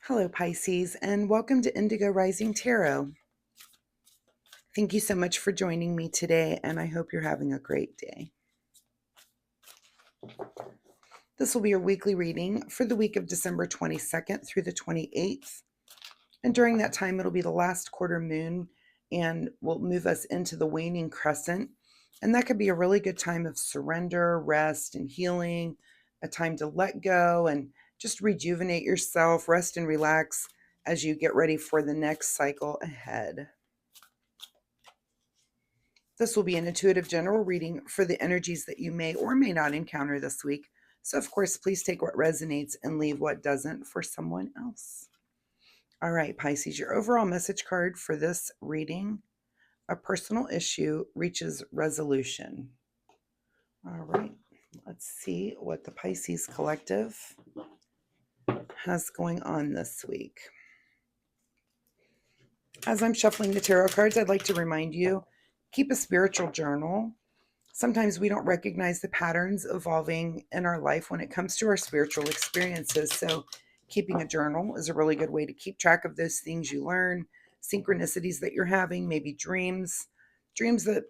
Hello, Pisces, and welcome to Indigo Rising Tarot. Thank you so much for joining me today, and I hope you're having a great day. This will be your weekly reading for the week of December 22nd through the 28th. And during that time, it'll be the last quarter moon and will move us into the waning crescent. And that could be a really good time of surrender, rest, and healing, a time to let go and just rejuvenate yourself, rest and relax as you get ready for the next cycle ahead. This will be an intuitive general reading for the energies that you may or may not encounter this week. So, of course, please take what resonates and leave what doesn't for someone else. All right, Pisces, your overall message card for this reading: a personal issue reaches resolution. All right, let's see what the Pisces collective has going on this week. As I'm shuffling the tarot cards, I'd like to remind you, keep a spiritual journal. Sometimes we don't recognize the patterns evolving in our life when it comes to our spiritual experiences. So keeping a journal is a really good way to keep track of those things you learn, synchronicities that you're having, maybe dreams that,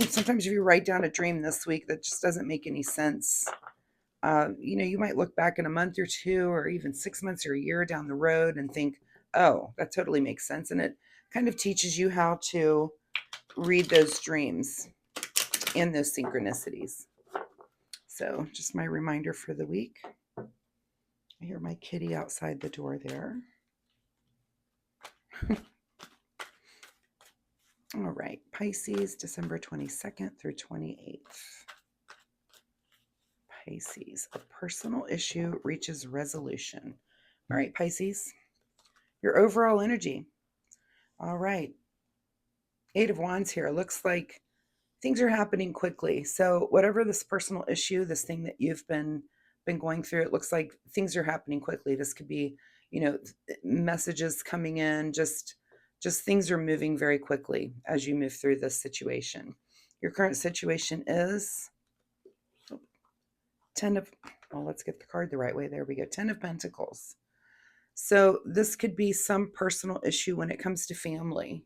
sometimes if you write down a dream this week that just doesn't make any sense, you might look back in a month or two or even 6 months or a year down the road and think, oh, that totally makes sense. And it kind of teaches you how to read those dreams and those synchronicities. So just my reminder for the week. I hear my kitty outside the door there. All right, Pisces, December 22nd through 28th. Pisces, a personal issue reaches resolution. All right, Pisces, your overall energy. All right, Eight of Wands here. Looks like things are happening quickly. So whatever this personal issue, this thing that you've been going through, it looks like things are happening quickly. This could be, messages coming in, just things are moving very quickly as you move through this situation. Your current situation is let's get the card the right way. There we go. 10 of Pentacles. So this could be some personal issue when it comes to family.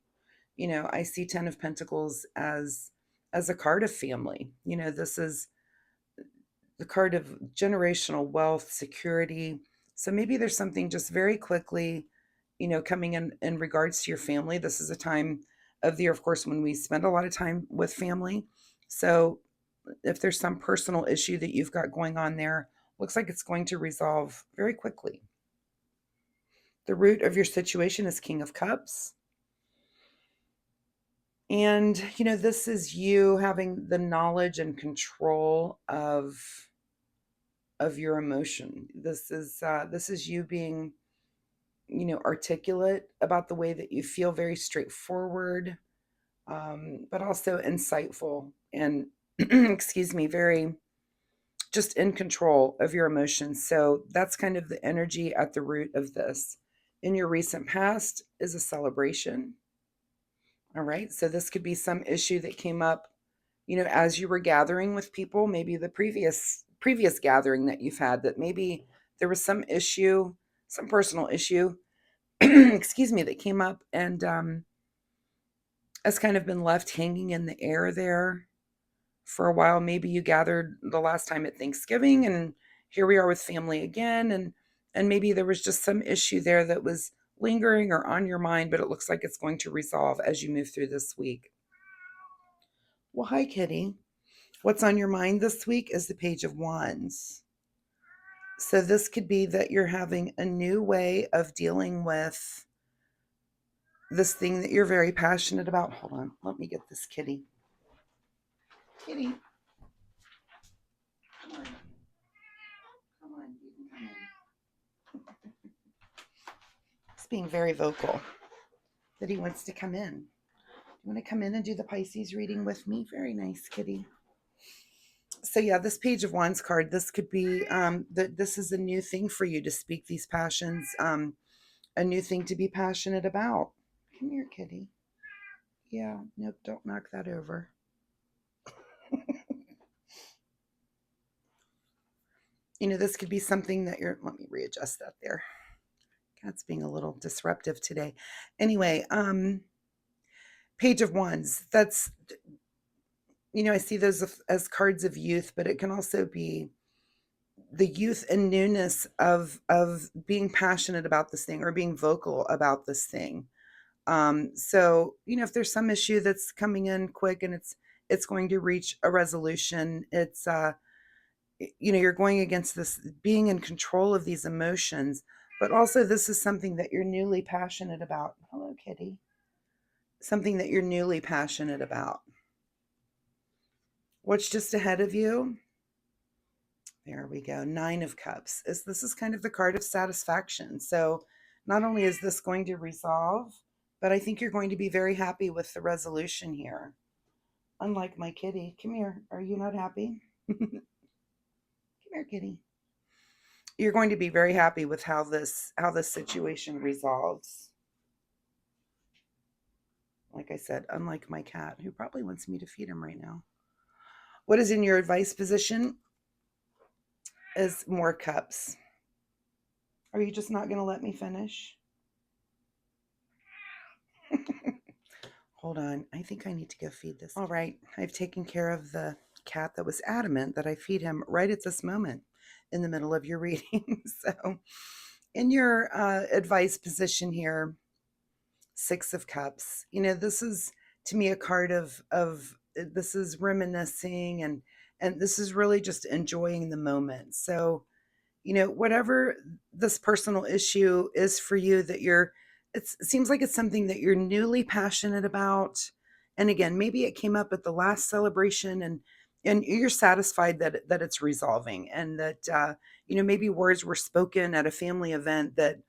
I see 10 of Pentacles as a card of family. This is the card of generational wealth, security. So maybe there's something just very quickly, coming in regards to your family. This is a time of the year, of course, when we spend a lot of time with family. So if there's some personal issue that you've got going on there, looks like it's going to resolve very quickly. The root of your situation is King of Cups. And, this is you having the knowledge and control of your emotion. This is you being, articulate about the way that you feel, very straightforward, but also insightful and, excuse me, very just in control of your emotions. So that's kind of the energy at the root of this. In your recent past is a celebration. All right. So this could be some issue that came up, as you were gathering with people, maybe the previous gathering that you've had, that maybe there was some issue, some personal issue, excuse me, that came up and has kind of been left hanging in the air there for a while. Maybe you gathered the last time at Thanksgiving and here we are with family again. And maybe there was just some issue there that was lingering or on your mind, but it looks like it's going to resolve as you move through this week. Well, hi, Kitty. What's on your mind this week is the Page of Wands. So this could be that you're having a new way of dealing with this thing that you're very passionate about. Hold on, let me get this kitty. Kitty, come on. Come on, you can come in. He's being very vocal that he wants to come in. You want to come in and do the Pisces reading with me? Very nice, kitty. So yeah, this Page of Wands card, this could be that this is a new thing for you to speak these passions, a new thing to be passionate about. Come here, kitty. Yeah, nope, don't knock that over. This could be something that let me readjust that there. Cat's being a little disruptive today. Anyway, Page of Wands. That's, I see those as cards of youth, but it can also be the youth and newness of being passionate about this thing or being vocal about this thing. So, if there's some issue that's coming in quick and it's going to reach a resolution, it's you're going against this being in control of these emotions, but also this is something that you're newly passionate about. Hello, kitty. Something that you're newly passionate about. What's just ahead of you? There we go. 9 of Cups. This is kind of the card of satisfaction. So not only is this going to resolve, but I think you're going to be very happy with the resolution here. Unlike my kitty. Come here. Are you not happy? Come here, kitty. You're going to be very happy with how this situation resolves. Like I said, unlike my cat, who probably wants me to feed him right now. What is in your advice position is more cups. Are you just not going to let me finish? Hold on. I think I need to go feed this. All right. I've taken care of the cat that was adamant that I feed him right at this moment in the middle of your reading. So in your advice position here, 6 of Cups, this is to me a card of this is reminiscing and this is really just enjoying the moment. So, whatever this personal issue is for you that it seems like it's something that you're newly passionate about. And again, maybe it came up at the last celebration and you're satisfied that it's resolving and that, maybe words were spoken at a family event that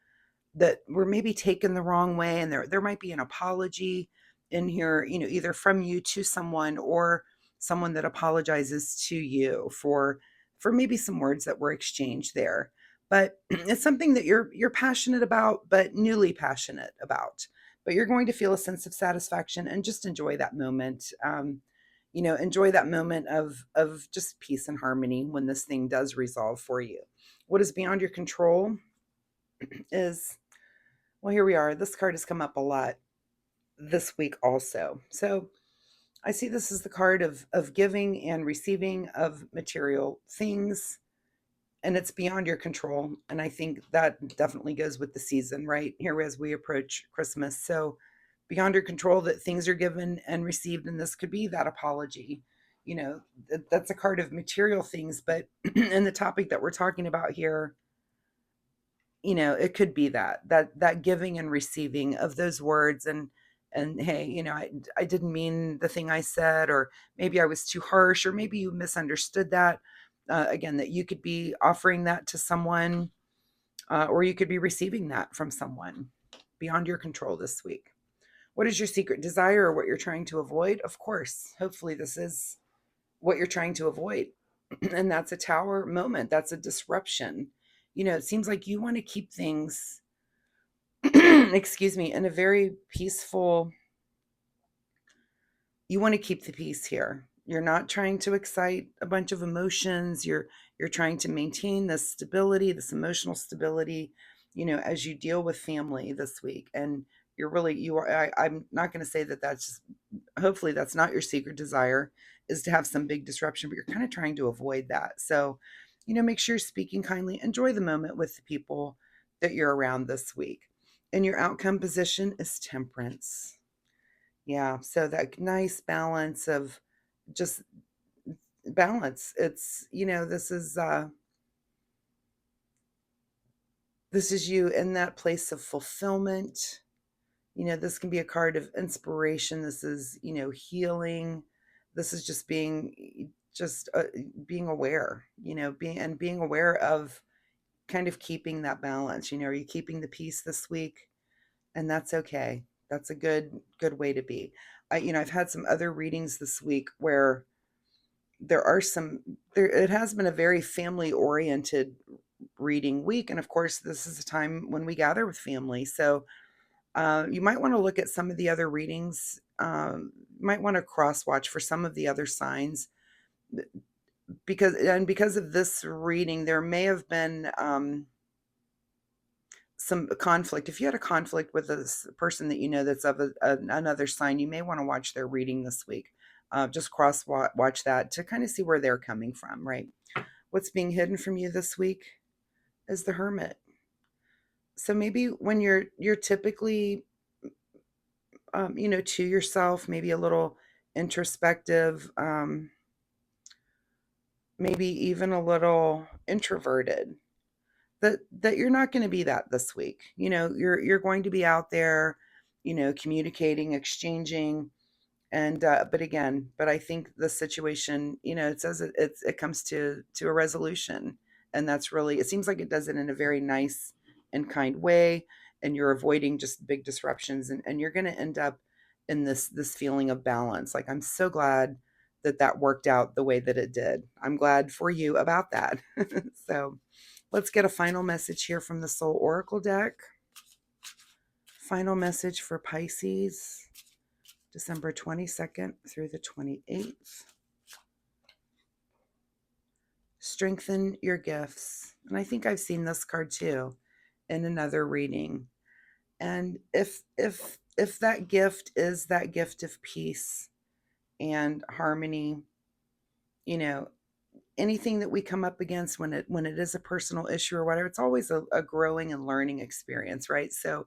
were maybe taken the wrong way, and there might be an apology in here, either from you to someone or someone that apologizes to you for maybe some words that were exchanged there. But it's something that you're passionate about, but newly passionate about. But you're going to feel a sense of satisfaction and just enjoy that moment. Enjoy that moment of just peace and harmony when this thing does resolve for you. What is beyond your control is, well, here we are. This card has come up a lot this week also. So I see this as the card of giving and receiving of material things, and it's beyond your control. And I think that definitely goes with the season, right? Here as we approach Christmas. So beyond your control that things are given and received, and this could be that apology. That's a card of material things, but in the topic that we're talking about here, it could be that giving and receiving of those words and hey, I didn't mean the thing I said, or maybe I was too harsh, or maybe you misunderstood that. Again, that you could be offering that to someone, or you could be receiving that from someone beyond your control this week. What is your secret desire or what you're trying to avoid? Of course, hopefully this is what you're trying to avoid. And that's a tower moment. That's a disruption. It seems like you want to keep things, excuse me, in a very peaceful, you want to keep the peace here. You're not trying to excite a bunch of emotions. You're trying to maintain this stability, this emotional stability, as you deal with family this week. And I'm not going to say that that's, hopefully that's not your secret desire, is to have some big disruption, but you're kind of trying to avoid that. So, make sure you're speaking kindly, enjoy the moment with the people that you're around this week. And your outcome position is Temperance. Yeah, so that nice balance of just balance. It's, this is you in that place of fulfillment. This can be a card of inspiration. This is, healing. This is just being aware, being aware of kind of keeping that balance. Are you keeping the peace this week? And that's okay. That's a good way to be. I've had some other readings this week where it has been a very family oriented reading week. And of course, this is a time when we gather with family. So you might want to look at some of the other readings. You might want to cross watch for some of the other signs because of this reading, there may have been some conflict. If you had a conflict with a person that you know that's of another sign, you may want to watch their reading this week. Just cross watch that to kind of see where they're coming from, right? What's being hidden from you this week is the Hermit. So maybe when you're typically, to yourself, maybe a little introspective, maybe even a little introverted, that you're not going to be that this week. You're going to be out there, communicating, exchanging, and but I think the situation, it says it comes to a resolution, and that's really, it seems like it does it in a very nice and kind way, and you're avoiding just big disruptions, and you're going to end up in this feeling of balance. Like, I'm so glad that worked out the way that it did. I'm glad for you about that. So let's get a final message here from the Soul Oracle deck. Final message for Pisces, December 22nd through the 28th. Strengthen your gifts. And I think I've seen this card too in another reading. And if that gift is that gift of peace and harmony, you know, anything that we come up against when it is a personal issue or whatever, it's always a growing and learning experience, right? So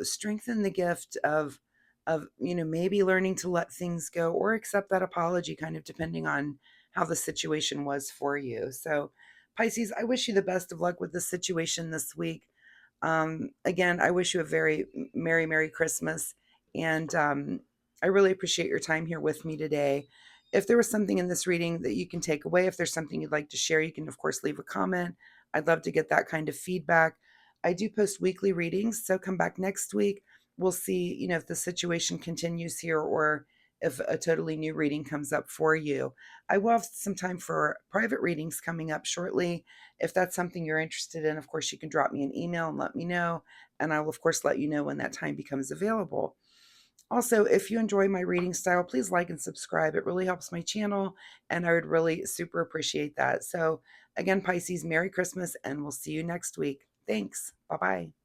strengthen the gift of maybe learning to let things go or accept that apology, kind of depending on how the situation was for you. So Pisces, I wish you the best of luck with the situation this week. Again, I wish you a very Merry Christmas, and I really appreciate your time here with me today. If there was something in this reading that you can take away, if there's something you'd like to share, you can, of course, leave a comment. I'd love to get that kind of feedback. I do post weekly readings, so come back next week. We'll see, if the situation continues here or if a totally new reading comes up for you. I will have some time for private readings coming up shortly. If that's something you're interested in, of course, you can drop me an email and let me know, and I will, of course, let you know when that time becomes available. Also, if you enjoy my reading style, please like and subscribe. It really helps my channel, and I would really super appreciate that. So again, Pisces, Merry Christmas, and we'll see you next week. Thanks. Bye-bye.